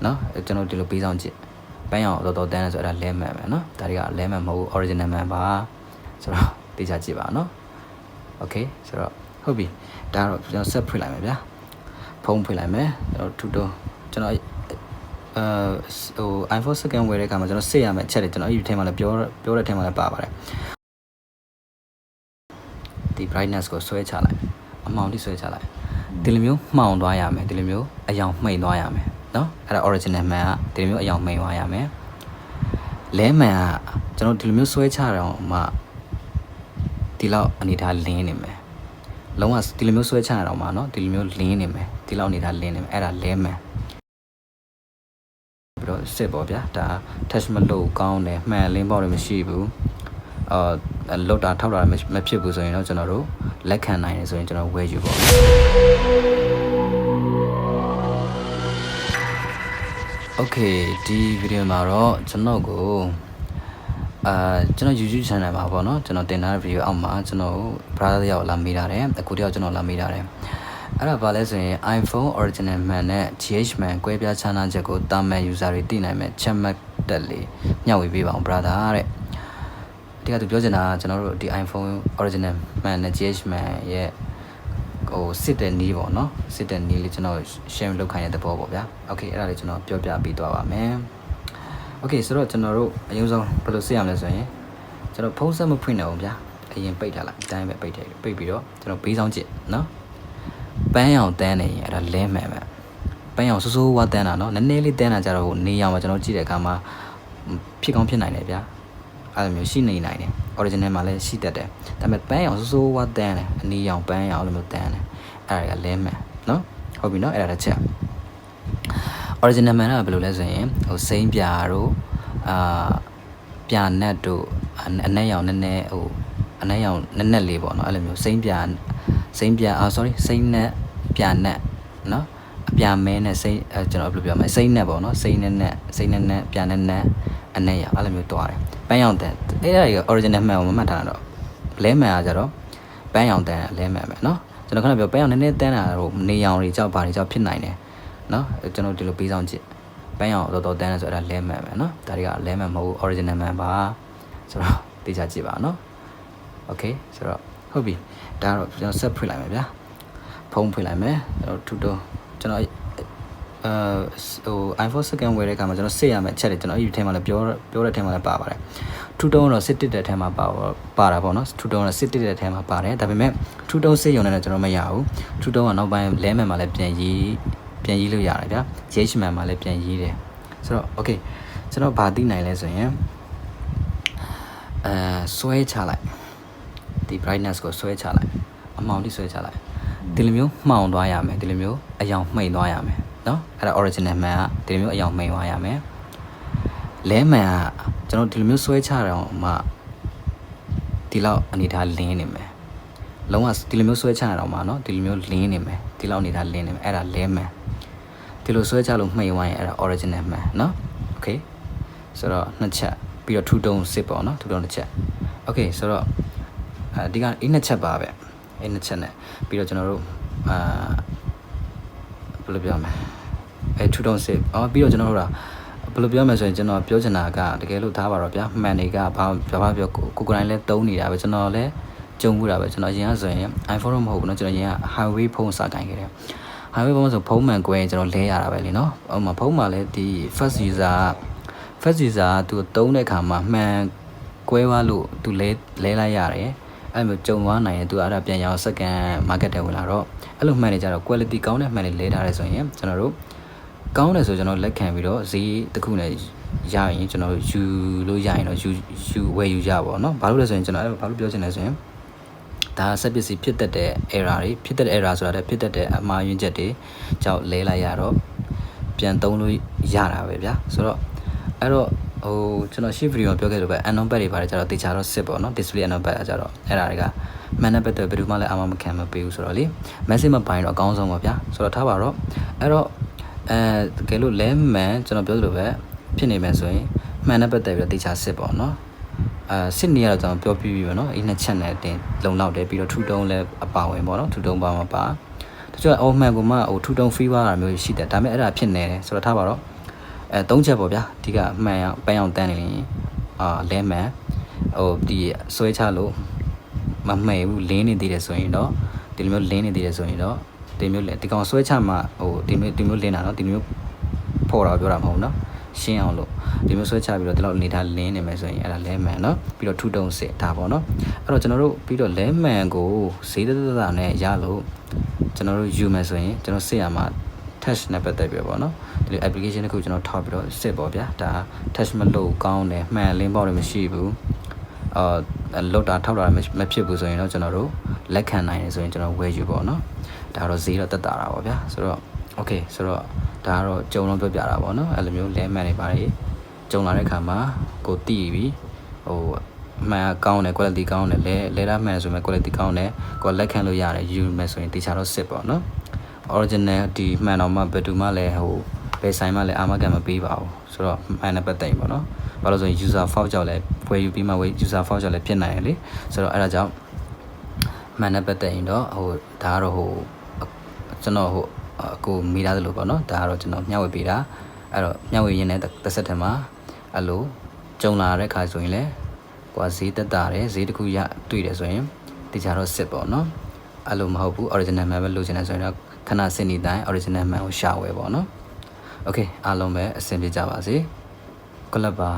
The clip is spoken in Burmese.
နော်ကျွန်တော်ဒီလိုပေးဆောင်ကြည့်ပန်းရောင်တော်တန်းလဲဆိုအဲ့ဒါလဲမှန်ပဲနော်ဒါတွေကလဲမှန်မဟုတ် original မှန်ပါဆိုတော့သိချကြည့်ပါနော် okay ဆိုတော့ဟုတ်ပြီဒါတော့ကျွန်တော်ဆက်ဖွင့်လိုက်မယ်ဗျာဖုန်းဖွင့်လိုက်မယ်ကျွန်တော်ကျွန်တော်iPhone second ဝယ်တဲ့အခါမှာကျွန်တော်စစ်ရမယ်အချက်တွေကျွန်တော်အဲ့ဒီထဲမှာလည်းပြောတဲ့ထဲမှာလည်းပါပါတယ်ဒီ brightness ကိုဆွဲချလိုက်အမှောင်တိဆွဲချလိုက်ဒီလိုမျိုးမှောင်သွားရမယ်ဒီလိုမျိုးအယောင်မှိန်သွားရမယ်နော်အဲ့ဒါ original မှန်ကဒီလိုမျိုးအယောင်မှိန်သွားရမယ်လဲမှန်ကကျွန်တော်ဒီလိုမျိုးဆွဲချတော့မှဒီလောက်အနေထားလင်းနေမယ်လုံးဝဒီလိုမျိုးဆွဲချရတော့မှနော်ဒီလိုမျိုးလင်းနေမယ်ဒီလောက်အနေထားလင်းနေမယ်အဲ့ဒါလဲမှန်ပြီးတော့စစ်ပေါ့ဗျာဒါ touch မလုပ်ကောင်းတယ်မှန်လင်းပေါက်လည်းမရှိဘူးလောက်တာထောက်တာမဖြစ်ဘူးဆိုရင်တော့ကျွန်တော်တို့လက်ခံနိုင်တယ်ဆိုရင်ကျွန်တော်ဝယ်ယူပေါ့โอเคဒီဗီဒီယိုမှာတော့ကျွန်တော်ကိုကျွန်တော် YouTube channel မှာပေါ့နော်ကျွန်တော်တင်ထားတဲ့ဗီဒီယိုအောက်မှာကျွန်တော် brother တယောက်လာမေးထားတယ်အခုတယောက်ကျွန်တော်လာမေးထားတယ်အဲ့ဒါဘာလဲဆိုရင် iPhone original man နဲ့ GH man ကွဲပြားခြားနားချက်ကိုတာမန် user တွေသိနိုင်မဲ့ chat map တက်လေးမျှဝေပေးပါအောင် brother တဲ့ဒီကသူပြောချင်တာကျွန်တော်တို့ဒီ iPhone original man နဲ့ GH man ရဲ့ဟိုစစ်တဲ့နီးပေါ့နော်စစ်တဲ့နီးလေးကျွန်တော် share လုပ်ခိုင်းတဲ့သဘောပေါ့ဗျာ okay အဲ့ဒါလေးကျွန်တော်ပြောပြပေးသွားပါမယ်okay ဆိုတော့ကျွန်တော်တို့အရင်ဆုံးဘယ်လိုစစ်ရမလဲဆိုရင်ကျွန်တော်ဖုန်းဆက်မဖွင့်နိုင်ဘူးဗျာအရင်ပိတ်ထားလိုက်အတိုင်းပဲပိတ်ပြီးတော့ကျွန်တော်ဘေးဆောင်ကြည့်နော်ပန်းရောင်တန်းနေရင်အဲ့ဒါလဲမှန်ပဲပန်းရောင်စိုးဝါတန်းတာနော်နည်းနည်းလေးတန်းတာကြတော့ဟိုနေရောင်မှာကျွန်တော်ကြည့်တဲ့အခါမှာဖြစ်ကောင်းဖြစ်နိုင်တယ်ဗျာအဲ့လိုမျိုးရှိနေနိုင်တယ် original မှာလည်းရှိတတ်တယ်ဒါပေမဲ့ပန်းရောင်စိုးဝါတန်းတယ်အနီရောင်ပန်းရောင်အဲ့လိုမျိုးတန်းတယ်အဲ့ဒါကလဲမှန်နော်ဟုတ်ပြီနော်အဲ့ဒါတစ်ချက် original မှန်တာဘယ်လိုလဲဆိုရင်ဟိုစိမ့်ပြာတို့ပြာနက်တို့အနက်ရောင်နည်းနည်းဟိုအနက်ရောင်နက်နက်လေးပေါ့နော်အဲ့လိုမျိုးစိမ့်ပြာစိမ့်နက်ပြာနက်နော်အပြာမဲနဲ့စိမ့်ကျွန်တော်ဘယ်လိုပြောမလဲစိမ့်နက်ပေါ့နော်စိမ့်နက်ပြာနက်အနက်ရောင်အဲ့လိုမျိုးတွားတယ်ပန်းရောင်တန်အဲ့ဒါကြီး original မှန်ကိုမမှတ်ထားတာတော့လဲမှန်ကကြတော့ပန်းရောင်တန်လဲမှန်ပဲနော်ကျွန်တော်ခဏပြောပန်းရောင်နည်းနည်းတန်းတာတော့နေရောင်တွေကြောက်ဘာတွေကြောက်ဖြစ်နိုင်တယ်နော်ကျွန်တော်ဒီလိုပေးဆောင်ကြည့်ပန်းရောင်တော်တန်းလဲဆိုအဲ့ဒါလဲမှန်ပဲနော်ဒါတွေကလဲမှန်မဟုတ် original မှန်ပါဆိုတော့သိချကြည့်ပါနော် okay ဆိုတော့ဟုတ်ပြီဒါတော့ကျွန်တော်ဆက်ဖွင့်လိုက်မယ်ဗျာဖုန်းဖွင့်လိုက်မယ်ကျွန်တော်iPhone second ဝယ်တဲ့အခါမှာကျွန်တော်စစ်ရမယ်အချက်တွေကျွန်တော်အဲ့ဒီထဲမှာလည်းပြောတဲ့ထဲမှာလည်းပါပါတယ်ထူတုံးတော့စစ်တစ်တဲ့ထဲမှာပါတာပေါ့နော်ထူတုံးတော့စစ်တစ်တဲ့ထဲမှာပါတယ်ဒါပေမဲ့ထူတုံးစစ်ရုံနဲ့ကျွန်တော်မရဘူးထူတုံးကနောက်ပိုင်းလဲမှန်မှာလည်းပြန်ရေးလို့ရတယ်ဗျာ GH man မှာလည်းပြန်ရေးတယ်ဆိုတော့ okay ကျွန်တော်ဗာသိနိုင်လဲဆိုရင်ဆွဲချလိုက်ဒီ brightness ကိုဆွဲချလိုက်အမှောင်တိဆွဲချလိုက်ဒီလိုမျိုးမှောင်သွားရမယ်ဒီလိုမျိုးအယောင်မှိန်သွားရမယ်နော်အဲ့ဒါ original man ကဒီလိုမျိုးအယောင်မှိန်သွားရမယ်လဲမှန်ကကျွန်တော်ဒီလိုမျိုးဆွဲချတော့မှဒီလောက်အနေထားလင်းနေမယ်လုံးဝဒီလိုမျိုးဆွဲချရတော့မှနော်ဒီလိုမျိုးလင်းနေမယ်ဒီလောက်အနေထားလင်းနေမယ်အဲ့ဒါလဲမှန်ဒီလိုဆွဲချလို့မှိန်သွားရင်အဲ့ဒါ original မှန်နော် okay ဆိုတော့နှစ်ချက်ပြီးတော့ထူတုံးစစ်ပေါ့နော်ထူတုံးတစ်ချက် okay ဆိုတော့ဒီကအဲ့နှစ်ချက်ပါပဲအဲ့နှစ်ချက်နဲ့ပြီးတော့ကျွန်တော်တို့ဘယ်လိုပြောမလဲအဲ့ထူတုံးစစ်ပြီးတော့ကျွန်တော်တို့ကဘယ်လိုပြောမလဲဆိုရင်ကျွန်တော်ပြောချင်တာကတကယ်လို့ထားပါတော့ဗျာမှန်တွေကဘာပြောကိုကိုတိုင်းလဲတုံးနေတာပဲကျွန်တော်လည်းကြုံမှုတာပဲကျွန်တော်အရင်ကဆိုရင် iPhone တော့မဟုတ်ဘူးเนาะကျွန်တော်အရင်က highway ဖုန်းစကင်ခဲ့တယ် highway ဖုန်းဆိုဖုန်းမှန်ကွဲရင်ကျွန်တော်လဲရတာပဲလीเนาะဟိုမှာဖုန်းမှာလည်းဒီ first user သူတုံးတဲ့အခါမှာမှန်ကွဲသွားလို့သူလဲလိုက်ရတယ်အဲ့လိုကြုံသွားနိုင်ရင်သူအဲ့ဒါပြန်ရအောင် second market ထဲဝင်လာတော့အဲ့လိုမှန်နေကြတော့ quality ကောင်းတဲ့မှန်တွေလဲထားရဲဆိုရင်ကျွန်တော်တို့ကောင်းတယ်ဆိုကျွန်တော်လက်ခံပြီးတော့ဈေးတစ်ခုနဲ့ရရင်ကျွန်တော်ယူလို့ရရင်တော့ယူဝယ်ယူကြပါတော့ဘာလို့လဲဆိုရင်ကျွန်တော်အဲ့ဘာလို့ပြောချင်လဲဆိုရင်ဒါစက်ပစ္စည်းဖြစ်တတ်တဲ့ error တွေဖြစ်တတ်တဲ့ error ဆိုတာလည်းဖြစ်တတ်တဲ့အမှားယွင်းချက်တွေကြောင့်လဲလိုက်ရတော့ပြန်သုံးလို့ရတာပဲဗျာဆိုတော့အဲ့တော့ဟိုကျွန်တော်ရှေ့ဗီဒီယိုမှာပြောခဲ့လို့ပဲ unknown pad တွေပါတယ်ကျတော့တေချာတော့စစ်ပေါ့နော် display unknown pad ကကျတော့အဲ့ဒါတွေကမှန်တဲ့ pad တွေဘယ်သူမှလည်းအမှမခံမပေးဘူးဆိုတော့လေ message မပိုင်းတော့အကောင်းဆုံးပါဗျာဆိုတော့ထားပါတော့အဲ့တော့တကယ်လို့လဲမှန်ကျွန်တော်ပြောသလိုပဲဖြစ်နေမယ်ဆိုရင်မှန်တဲ့ pad တွေပြီးတော့တေချာစစ်ပေါ့နော်စစ်နေရတော့ကျွန်တော်ပြောပြပြီးပါနော်အဲ့နှစ်ချက်နဲ့တင်လုံလောက်တယ်ပြီးတော့ထူတုံးလည်းအပါဝင်ပေါ့နော်ထူတုံးပါတချို့အော်မှန်ကမှဟိုထူတုံး free ပါတာမျိုးရှိတယ်ဒါပေမဲ့အဲ့ဒါဖြစ်နေတယ်ဆိုတော့ထားပါတော့ 3ချက်ပေါ့ဗျာဒီကမှန်အောင်ပန်းအောင်တန်းနေရင်လဲမှန်ဟိုဒီဆွဲချလို့မမှန်ဘူးလင်းနေသေးတယ်ဆိုရင်တော့ဒီလိုမျိုးလင်းနေသေးတယ်ဆိုရင်တော့ဒီမျိုးဒီကောင်ဆွဲချမှဟိုဒီမျိုးလင်းတာเนาะဒီမျိုးဖော်တာပြောတာမဟုတ်เนาะရှင်းအောင်လို့ဒီမျိုးဆွဲချပြီးတော့ဒီလောက်နေထားလင်းနေမယ်ဆိုရင်အဲ့ဒါလဲမှန်เนาะပြီးတော့ထူတုံစစ်ဒါပေါ့เนาะအဲ့တော့ကျွန်တော်တို့ပြီးတော့လဲမှန်ကိုဈေးသက်သက်နဲ့ရလို့ကျွန်တော်တို့ယူမယ်ဆိုရင်ကျွန်တော်စစ်ရမှာ touch နဲ့ပတ်သက်ပြီးပေါ့နော်ဒီ application တစ်ခုကျွန်တော်ထောက်ပြီးတော့စစ်ပေါ့ဗျာဒါ touch မလုပ်ကောင်းတယ်မှန်လင်းပေါက်တွေမရှိဘူးလောက်တာထောက်တာမဖြစ်ဘူးဆိုရင်တော့ကျွန်တော်တို့လက်ခံနိုင်တယ်ဆိုရင်ကျွန်တော်ဝယ်ယူပေါ့နော်ဒါတော့ဈေးတော့တက်တာပါဗျာဆိုတော့ okay ဆိုတော့ဒါကတော့ကြုံလုံးပြောပြတာပေါ့နော်အဲ့လိုမျိုးလဲမှန်နေပါလေကြုံလာတဲ့ခါမှာကိုတီးပြီးဟိုမှန်ကောင်းတယ် quality ကောင်းတယ်လဲတာမှန်ဆိုရင် quality ကောင်းတယ်ကိုလက်ခံလို့ရတယ်ယူမယ်ဆိုရင်တခြားတော့စစ်ပေါ့နော်original ဒီမှန်တော့မှဘယ်သူမှလည်းဟိုဘယ်ဆိုင်မှလည်းအာမခံမပေးပါဘူးဆိုတော့မှန်တဲ့ပတ်သက်ရင်ပေါ့နော်ဘာလို့ဆိုရင် user fault ကြောင့်လည်းဝယ်ယူပြီးမှ user fault ကြောင့်လည်းဖြစ်နိုင်တယ်လေဆိုတော့အဲ့ဒါကြောင့်မှန်တဲ့ပတ်သက်ရင်တော့ဟိုဒါကတော့ဟိုကျွန်တော်ဟိုကိုမိသားစုလို့ပေါ့နော်ဒါကတော့ကျွန်တော်မျှဝေပေးတာအဲ့တော့မျှဝေရင်းနဲ့တစ်ဆက်တည်းမှာအဲ့လိုကြုံလာတဲ့ခါဆိုရင်လည်းကွာဈေးတက်တာတယ်ဈေးတစ်ခုရတွေ့တယ်ဆိုရင်တခြားတော့စစ်ပေါ့နော်အဲ့လိုမဟုတ်ဘူး original မှန်ပဲလိုချင်တယ်ဆိုရင်တော့ခဏစစ်နေတိုင်း original မှန်ကိုရှာဝယ်ပေါ့နော် okay အားလုံးပဲအဆင်ပြေကြပါစေ good luck ပါ